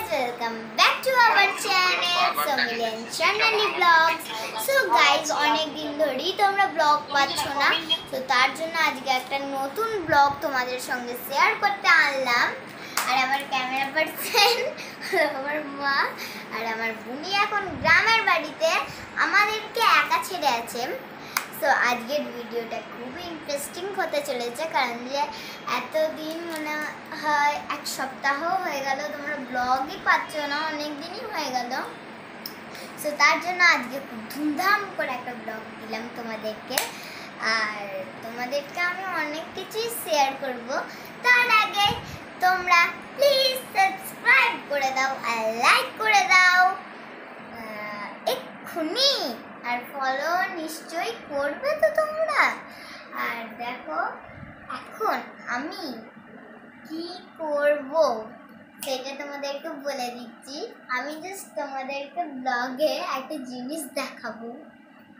guys, welcome back to our channel Somilian Chanali Vlogs. So guys, অনেক দিন ধরেই তোমরা ব্লগ পাচ্ছ না, তো তার জন্য আজকে একটা নতুন ব্লগ তোমাদের সঙ্গে শেয়ার করতে আনলাম। আর আমার ক্যামেরা পার্সন আমার মা আর আমার বোনি এখন গ্রামের বাড়িতে আমাদেরকে একা ছেড়ে আছে। তো আজকের ভিডিওটা খুবই ইন্টারেস্টিং হতে চলেছে, কারণ যে এতদিন মনে হয় এক সপ্তাহ হয়ে গেল তোমরা ব্লগই পাচ্ছ না, অনেক দিনই হয়ে গেল। তো তার জন্য আজকে খুব ধুমধাম করে একটা ব্লগ দিলাম তোমাদেরকে, আর তোমাদেরকে আমি অনেক কিছুই শেয়ার করব। তার আগে তোমরা প্লিজ সাবস্ক্রাইব করে দাও আর লাইক করে দাও এক্ষুনি, আর ফলো নিশ্চয়ই করবে তো তোমরা। আর দেখো এখন আমি কি করব সেটা তোমাদেরকে বলে দিচ্ছি। আমি জাস্ট তোমাদেরকে ব্লগে একটা জিনিস দেখাবো,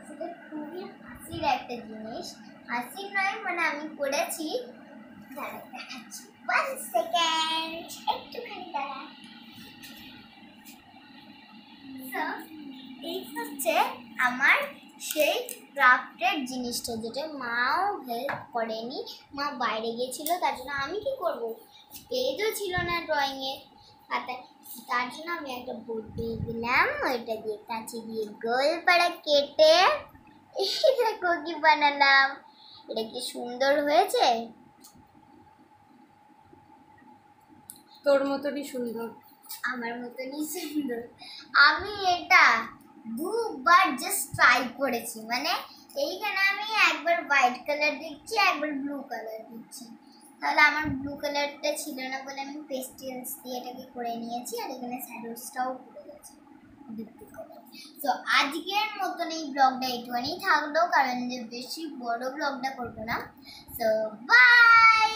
সেটা খুবই হাসির একটা জিনিস। হাসির নয়, মানে আমি করেছি, দেখাচ্ছি। 1 সেকেন্ড, একটুখানি দাঁড়া। এই হচ্ছে আমার সেই ক্রাফটের জিনিসটা, যেটা মাও হেল্প করেনি, মা বাইরে গিয়েছিল, তার জন্য আমি কি করব, পেজও ছিল না ড্রয়িংয়ে খাতায়, তার জন্য আমি একটা বোর্ড দিয়ে দিলাম, ওইটা দিয়ে কাঁচি দিয়ে গোল পাড়া কেটে দেখো কি বানালাম। এটা কি সুন্দর হয়েছে? তোর মতনই সুন্দর, আমার মতনই সুন্দর। আমি এটা দুবার জাস্ট ট্রাই করেছি, মানে এইখানে আমি একবার হোয়াইট কালার দিচ্ছি, একবার ব্লু কালার দিচ্ছি। তাহলে আমার ব্লু কালারটা ছিল না বলে আমি পেস্টেলস দিয়ে এটাকে করে নিয়েছি, আর এখানে শ্যাডোসটাও করে গেছে দেখতে করে। তো আজকের মতন এই ব্লগটা এইটুখানেই থাকলো, কারণ যে বেশি বড় ব্লগটা করবো না। So by.